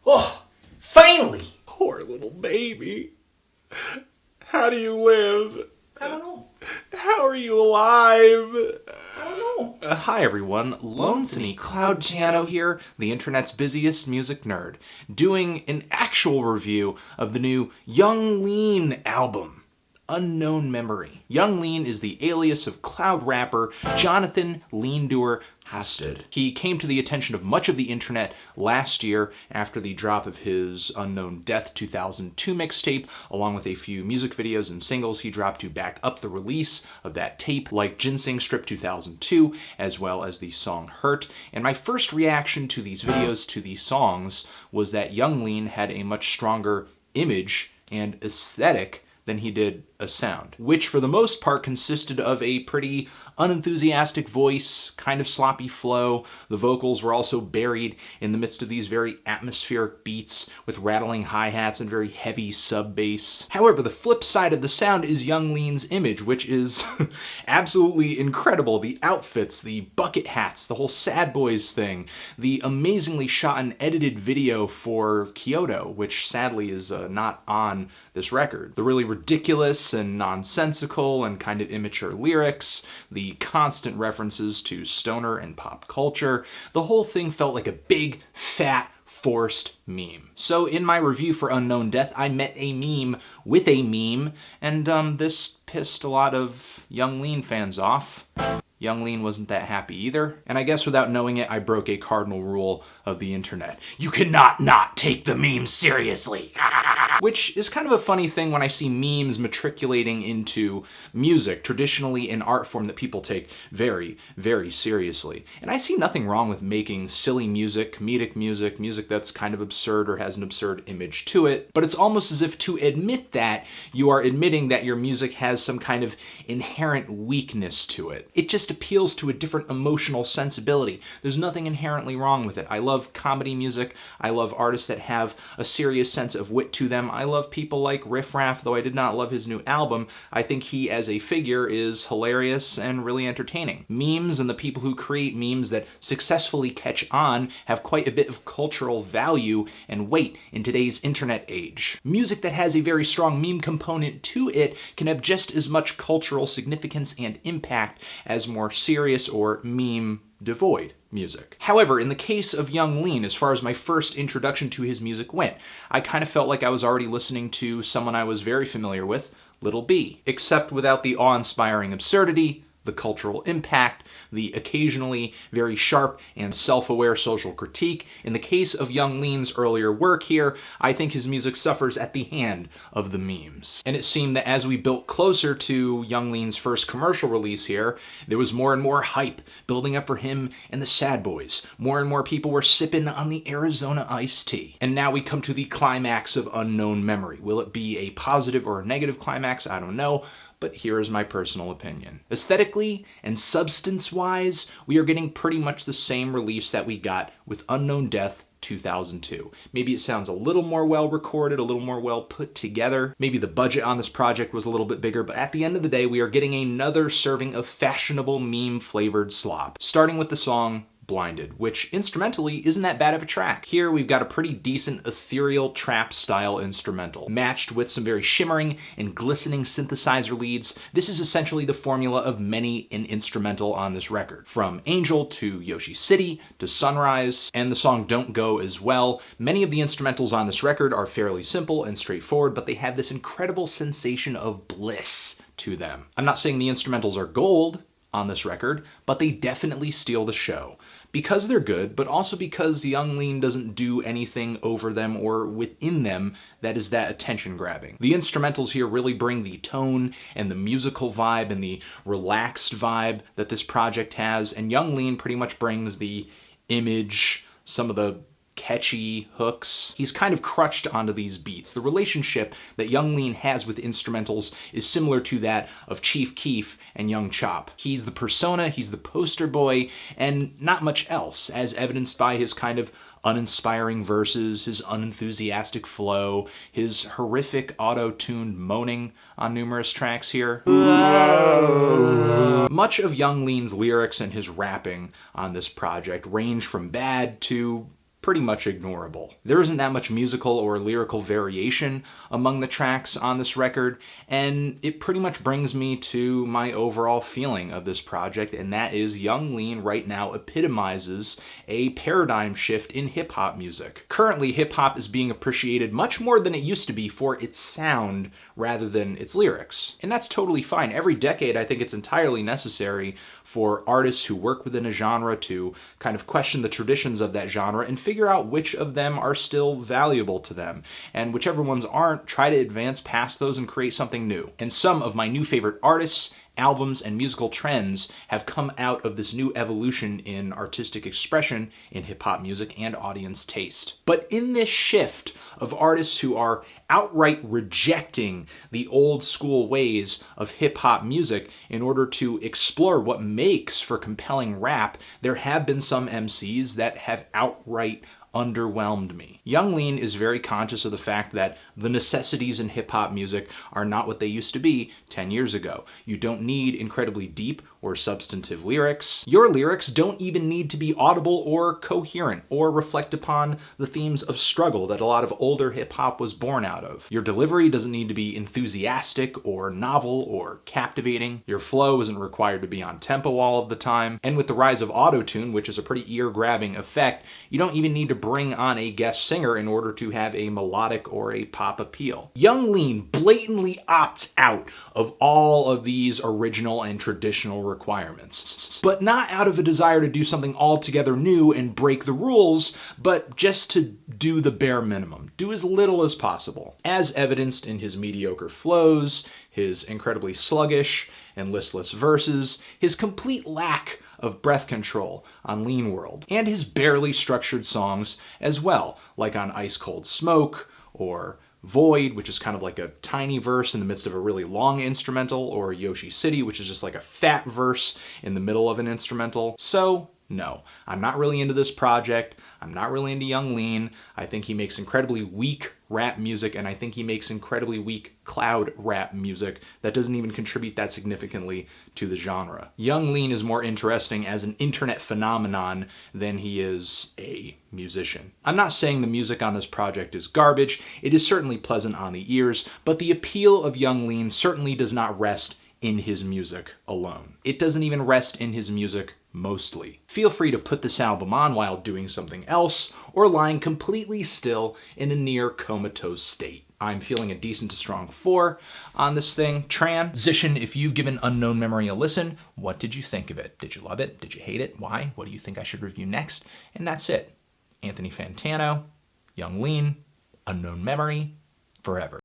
Oh, finally! Poor little baby. How do you live? I don't know. How are you alive? I don't know. Hi everyone, Lonthony Cloud Piano here, the internet's busiest music nerd, doing an actual review of the new Young Lean album, Unknown Memory. Young Lean is the alias of cloud rapper Jonathan Leandoer Hasted. He came to the attention of much of the internet last year after the drop of his Unknown Death 2002 mixtape, along with a few music videos and singles he dropped to back up the release of that tape, like Ginseng Strip 2002, as well as the song Hurt. And my first reaction to these videos, to these songs, was that Young Lean had a much stronger image and aesthetic than he did a sound, which for the most part consisted of a pretty unenthusiastic voice, kind of sloppy flow. The vocals were also buried in the midst of these very atmospheric beats with rattling hi-hats and very heavy sub-bass. However, the flip side of the sound is Young Lean's image, which is absolutely incredible. The outfits, the bucket hats, the whole Sad Boys thing, the amazingly shot and edited video for Kyoto, which sadly is not on this record. The really ridiculous and nonsensical and kind of immature lyrics, the constant references to stoner and pop culture. The whole thing felt like a big, fat, forced meme. So in my review for Unknown Death, I met a meme with a meme, and this pissed a lot of Young Lean fans off. Young Lean wasn't that happy either. And I guess without knowing it, I broke a cardinal rule of the internet. You cannot not take the meme seriously. Which is kind of a funny thing when I see memes matriculating into music, traditionally an art form that people take very, very seriously. And I see nothing wrong with making silly music, comedic music, music that's kind of absurd or has an absurd image to it. But it's almost as if to admit that, you are admitting that your music has some kind of inherent weakness to it. It just appeals to a different emotional sensibility. There's nothing inherently wrong with it. I love comedy music. I love artists that have a serious sense of wit to them. I love people like Riff Raff, though I did not love his new album. I think he as a figure is hilarious and really entertaining. Memes and the people who create memes that successfully catch on have quite a bit of cultural value and weight in today's internet age. Music that has a very strong meme component to it can have just as much cultural significance and impact as more serious or meme devoid music. However, in the case of Young Lean, as far as my first introduction to his music went, I kind of felt like I was already listening to someone I was very familiar with, Lil B, except without the awe-inspiring absurdity, the cultural impact, the occasionally very sharp and self-aware social critique. In the case of Young Lean's earlier work here, I think his music suffers at the hand of the memes. And it seemed that as we built closer to Young Lean's first commercial release here, there was more and more hype building up for him and the Sad Boys. More and more people were sipping on the Arizona iced tea. And now we come to the climax of Unknown Memory. Will it be a positive or a negative climax? I don't know. But here is my personal opinion. Aesthetically and substance-wise, we are getting pretty much the same release that we got with Unknown Death 2002. Maybe it sounds a little more well-recorded, a little more well put together. Maybe the budget on this project was a little bit bigger, but at the end of the day, we are getting another serving of fashionable meme-flavored slop. Starting with the song Blinded, which instrumentally isn't that bad of a track. Here we've got a pretty decent ethereal trap style instrumental, matched with some very shimmering and glistening synthesizer leads. This is essentially the formula of many an instrumental on this record, from Angel to Yoshi City to Sunrise, and the song Don't Go as well. Many of the instrumentals on this record are fairly simple and straightforward, but they have this incredible sensation of bliss to them. I'm not saying the instrumentals are gold on this record, but they definitely steal the show. Because they're good, but also because Young Lean doesn't do anything over them or within them that is that attention grabbing. The instrumentals here really bring the tone and the musical vibe and the relaxed vibe that this project has, and Young Lean pretty much brings the image, some of the catchy hooks. He's kind of crutched onto these beats. The relationship that Young Lean has with instrumentals is similar to that of Chief Keef and Young Chop. He's the persona, he's the poster boy, and not much else, as evidenced by his kind of uninspiring verses, his unenthusiastic flow, his horrific auto-tuned moaning on numerous tracks here. Much of Young Lean's lyrics and his rapping on this project range from bad to pretty much ignorable. There isn't that much musical or lyrical variation among the tracks on this record, and it pretty much brings me to my overall feeling of this project, and that is Young Lean right now epitomizes a paradigm shift in hip-hop music. Currently, hip-hop is being appreciated much more than it used to be for its sound rather than its lyrics. And that's totally fine. Every decade, I think it's entirely necessary for artists who work within a genre to kind of question the traditions of that genre and figure out which of them are still valuable to them. And whichever ones aren't, try to advance past those and create something new. And some of my new favorite artists, albums, and musical trends have come out of this new evolution in artistic expression in hip-hop music and audience taste. But in this shift of artists who are outright rejecting the old school ways of hip-hop music in order to explore what makes for compelling rap, there have been some MCs that have outright underwhelmed me. Young Lean is very conscious of the fact that the necessities in hip-hop music are not what they used to be 10 years ago. You don't need incredibly deep or substantive lyrics. Your lyrics don't even need to be audible or coherent or reflect upon the themes of struggle that a lot of older hip-hop was born out of. Your delivery doesn't need to be enthusiastic or novel or captivating. Your flow isn't required to be on tempo all of the time. And with the rise of autotune, which is a pretty ear-grabbing effect, you don't even need to bring on a guest singer in order to have a melodic or a pop appeal. Young Lean blatantly opts out of all of these original and traditional requirements, but not out of a desire to do something altogether new and break the rules, but just to do the bare minimum, do as little as possible, as evidenced in his mediocre flows, his incredibly sluggish and listless verses, his complete lack of breath control on Lean World, and his barely structured songs as well, like on Ice Cold Smoke, or Void, which is kind of like a tiny verse in the midst of a really long instrumental, or YOSHI City, which is just like a fat verse in the middle of an instrumental. So, no, I'm not really into this project. I'm not really into Young Lean. I think he makes incredibly weak rap music, and I think he makes incredibly weak cloud rap music that doesn't even contribute that significantly to the genre. Young Lean is more interesting as an internet phenomenon than he is a musician. I'm not saying the music on this project is garbage. It is certainly pleasant on the ears, but the appeal of Young Lean certainly does not rest in his music alone. It doesn't even rest in his music mostly. Feel free to put this album on while doing something else or lying completely still in a near comatose state. I'm feeling a decent to strong 4 on this thing. Transition, if you've given Unknown Memory a listen, what did you think of it? Did you love it? Did you hate it? Why? What do you think I should review next? And that's it. Anthony Fantano, Young Lean, Unknown Memory, forever.